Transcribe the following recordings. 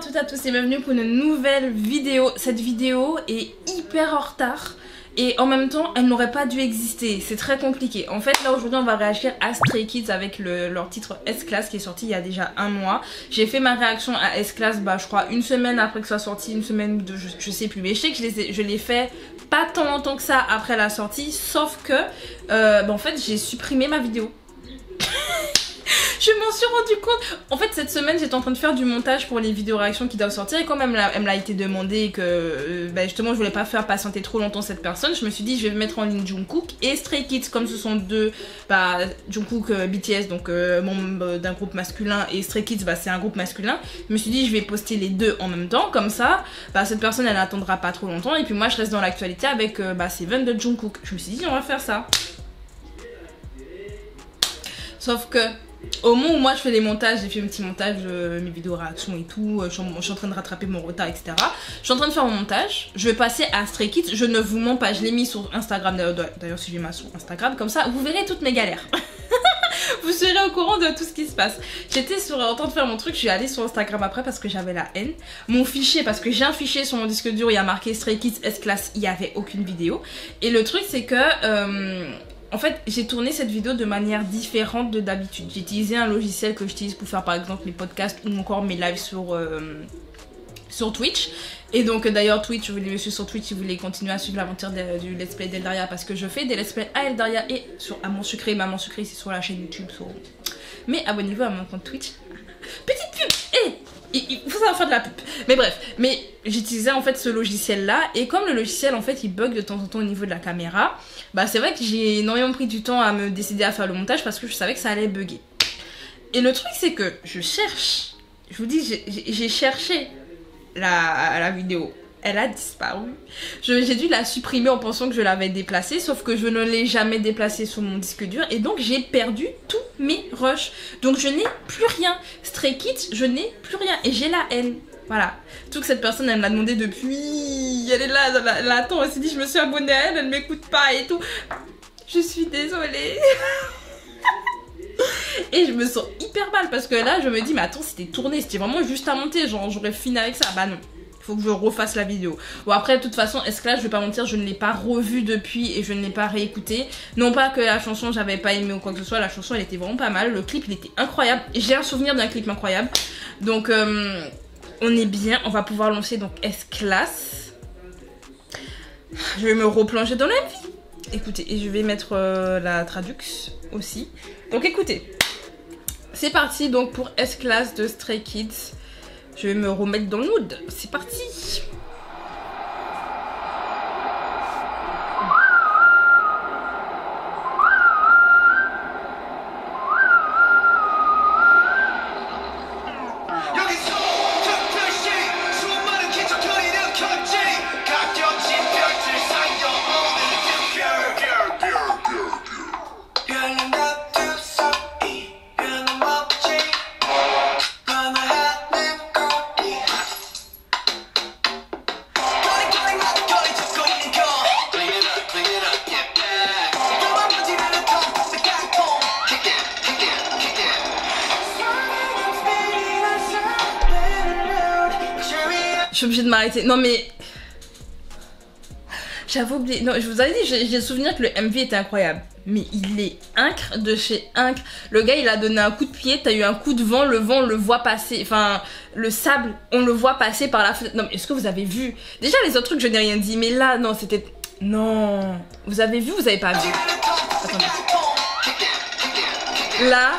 toutes et à tous et bienvenue pour une nouvelle vidéo. Cette vidéo est hyper en retard et en même temps elle n'aurait pas dû exister, c'est très compliqué. En fait là aujourd'hui on va réagir à Stray Kids avec leur titre S-Class qui est sorti il y a déjà un mois. J'ai fait ma réaction à S-Class je crois une semaine après que ça soit sorti, une semaine ou deux, je sais plus, mais je sais que je l'ai fait pas tant longtemps que ça après la sortie, sauf que en fait j'ai supprimé ma vidéo. Je m'en suis rendu compte. En fait cette semaine j'étais en train de faire du montage pour les vidéos réactions qui doivent sortir et quand même elle me l'a été demandé et que justement je voulais pas faire patienter trop longtemps cette personne, je me suis dit je vais mettre en ligne Jungkook et Stray Kids comme ce sont deux, Jungkook BTS donc membre d'un groupe masculin et Stray Kids c'est un groupe masculin. Je me suis dit je vais poster les deux en même temps comme ça cette personne elle n'attendra pas trop longtemps et puis moi je reste dans l'actualité avec Seven de Jungkook. Je me suis dit on va faire ça. Sauf que au moment où moi je fais les montages, j'ai fait un petit montage, mes vidéos réactions et tout, je suis en train de rattraper mon retard, etc. Je suis en train de faire mon montage, je vais passer à Stray Kids, je ne vous mens pas, je l'ai mis sur Instagram, d'ailleurs suivez-moi sur Instagram, comme ça vous verrez toutes mes galères. Vous serez au courant de tout ce qui se passe. J'étais en train de faire mon truc, je suis allée sur Instagram après parce que j'avais la haine. Mon fichier, parce que j'ai un fichier sur mon disque dur, il y a marqué Stray Kids S-Class, il n'y avait aucune vidéo. Et le truc c'est que... en fait, j'ai tourné cette vidéo de manière différente de d'habitude. J'ai utilisé un logiciel que j'utilise pour faire par exemple mes podcasts ou encore mes lives sur Twitch. Et donc d'ailleurs Twitch, je voulais me suivre sur Twitch si vous voulez continuer à suivre l'aventure du let's play d'Eldaria parce que je fais des let's play à Eldaria et sur Amon Sucré. Maman Sucré c'est sur la chaîne YouTube. Mais abonnez-vous à mon compte Twitch. Petite pub. Il faut savoir faire de la pub. Mais bref, j'utilisais en fait ce logiciel là et comme le logiciel en fait il bug de temps en temps au niveau de la caméra, c'est vrai que j'ai énormément pris du temps à me décider à faire le montage parce que je savais que ça allait bugger. Et le truc c'est que je vous dis j'ai cherché la vidéo. Elle a disparu. J'ai dû la supprimer en pensant que je l'avais déplacée, sauf que je ne l'ai jamais déplacée sur mon disque dur et donc j'ai perdu tous mes rushs. Donc je n'ai plus rien. Stray Kids, je n'ai plus rien et j'ai la haine. Voilà. Tout que cette personne, elle me l'a demandé depuis... Elle est là, elle attend, elle s'est dit je me suis abonnée à elle, elle ne m'écoute pas et tout. Je suis désolée. Et je me sens hyper mal parce que là je me dis mais attends c'était tourné, c'était vraiment juste à monter, genre j'aurais fini avec ça. Bah non. Faut que je refasse la vidéo. Bon après de toute façon S-Class je vais pas mentir, je ne l'ai pas revue depuis et je ne l'ai pas réécoutée. Non pas que la chanson j'avais pas aimé ou quoi que ce soit, la chanson elle était vraiment pas mal, le clip il était incroyable. J'ai un souvenir d'un clip incroyable. Donc on est bien, on va pouvoir lancer donc S-Class. Je vais me replonger dans la vie. Écoutez, et je vais mettre la traduction aussi. Donc écoutez, c'est parti donc pour S-Class de Stray Kids. Je vais me remettre dans le mood. C'est parti. Je suis obligée de m'arrêter. Non mais... J'avais oublié. Non, je vous avais dit, j'ai le souvenir que le MV était incroyable. Mais il est incre de chez incre. Le gars, il a donné un coup de pied, t'as eu un coup de vent, on le voit passer. Enfin, le sable, on le voit passer par la fenêtre. Non, mais est-ce que vous avez vu? Déjà, les autres trucs, je n'ai rien dit. Mais là, non, c'était... Non. Vous avez vu, vous avez pas vu? Attendez. Là...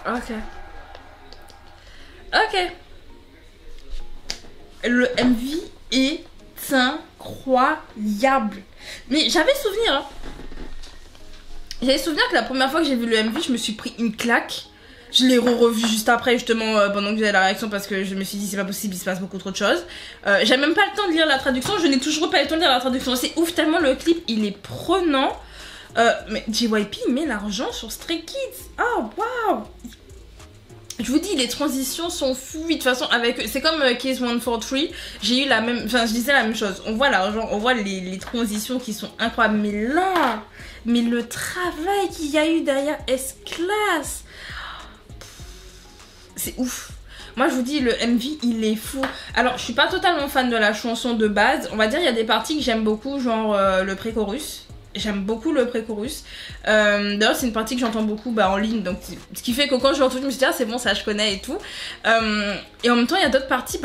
Ok. Ok. Le MV est incroyable. Mais j'avais souvenir. Hein. J'avais souvenir que la première fois que j'ai vu le MV, je me suis pris une claque. Je l'ai revu juste après, justement, pendant que j'avais la réaction, parce que je me suis dit, c'est pas possible, il se passe beaucoup trop de choses. J'ai même pas le temps de lire la traduction, je n'ai toujours pas le temps de lire la traduction. C'est ouf, tellement le clip, il est prenant. Mais JYP met l'argent sur Stray Kids. Oh, waouh! Je vous dis, les transitions sont fluides. De toute façon, avec c'est comme Case 143, j'ai eu la même. Enfin, je disais la même chose. On voit l'argent, on voit les transitions qui sont incroyables. Mais là, mais le travail qu'il y a eu derrière S-Class, c'est ouf. Moi, je vous dis, le MV, il est fou. Alors, je suis pas totalement fan de la chanson de base. On va dire, il y a des parties que j'aime beaucoup, genre le pré-chorus. J'aime beaucoup le pré-chorus. D'ailleurs, c'est une partie que j'entends beaucoup en ligne. Donc, ce qui fait que quand je l'ai entendu, je me suis dit, ah, c'est bon, ça, je connais et tout. Et en même temps, il y a d'autres parties.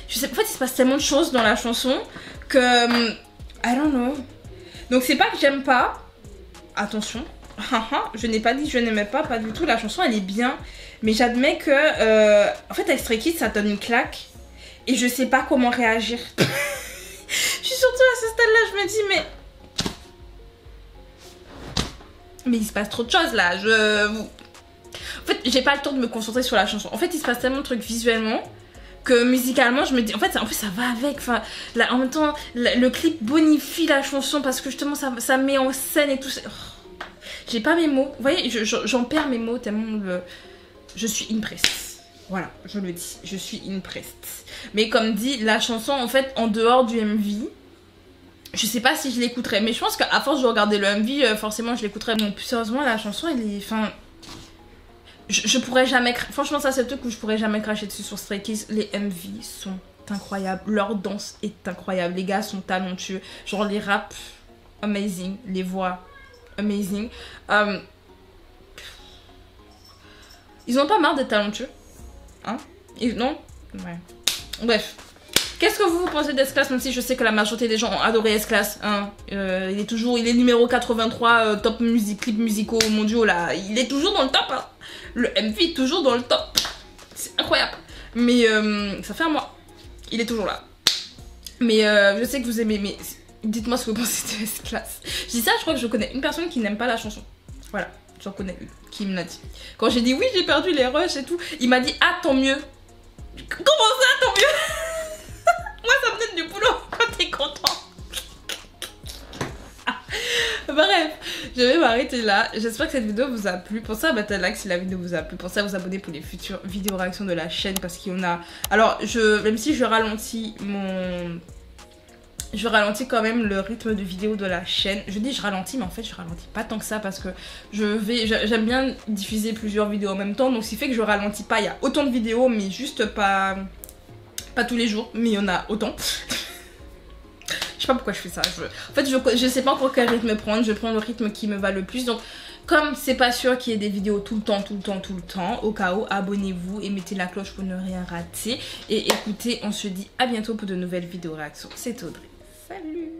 Je sais, en fait, il se passe tellement de choses dans la chanson que. I don't know. Donc, c'est pas que j'aime pas. Attention. Je n'ai pas dit que je n'aimais pas, pas du tout. La chanson, elle est bien. Mais j'admets que. En fait, avec Stray Kids, ça donne une claque. Et je sais pas comment réagir. Je suis surtout à ce stade-là, je me dis, mais il se passe trop de choses là, En fait, j'ai pas le temps de me concentrer sur la chanson. En fait, il se passe tellement de trucs visuellement que musicalement, je me dis... En fait, ça va avec. Enfin, là, en même temps, le clip bonifie la chanson parce que justement, ça met en scène et tout. Oh, j'ai pas mes mots. Vous voyez, j'en perds mes mots tellement je suis impressed. Voilà, je le dis. Je suis impressed. Mais comme dit, la chanson, en fait, en dehors du MV... Je sais pas si je l'écouterais, mais je pense qu'à force de regarder le MV, forcément je l'écouterais. Non, plus sérieusement, la chanson, elle est... Enfin... Je pourrais jamais... Franchement, ça c'est le truc où je pourrais jamais cracher dessus sur Stray Kids. Les MV sont incroyables. Leur danse est incroyable. Les gars sont talentueux. Genre les raps, amazing. Les voix, amazing. Ils ont pas marre d'être talentueux. Hein? Non? Ouais. Bref. Qu'est-ce que vous pensez d'S-Class, même si je sais que la majorité des gens ont adoré S-Class, hein. Il est numéro 83 top clips musicaux mondiaux là, il est toujours dans le top, hein. Le MV est toujours dans le top, c'est incroyable. Mais ça fait un mois, il est toujours là. Mais je sais que vous aimez, mais dites-moi ce que vous pensez de S-Class. Je dis ça, je crois que je connais une personne qui n'aime pas la chanson. Voilà, j'en connais une qui me l'a dit. Quand j'ai dit oui, j'ai perdu les rushs et tout, il m'a dit ah tant mieux. Comment ça tant mieux? Moi ça me donne du boulot quand t'es content. Bref, je vais m'arrêter là. J'espère que cette vidéo vous a plu. Pensez à mettre un like si la vidéo vous a plu. Pensez à vous abonner pour les futures vidéos réactions de la chaîne parce qu'il y en a... Alors, même si je ralentis je ralentis quand même le rythme de vidéo de la chaîne. Je dis je ralentis, mais en fait je ralentis pas tant que ça parce que j'aime bien diffuser plusieurs vidéos en même temps. Donc ce qui fait que je ralentis pas. Il y a autant de vidéos, mais juste pas tous les jours, mais il y en a autant. Je sais pas pourquoi je fais ça. En fait, je sais pas encore quel rythme prendre. Je prends le rythme qui me va le plus. Donc, comme c'est pas sûr qu'il y ait des vidéos tout le temps, au cas où, abonnez-vous et mettez la cloche pour ne rien rater. Et écoutez, on se dit à bientôt pour de nouvelles vidéos réactions. C'est Audrey. Salut!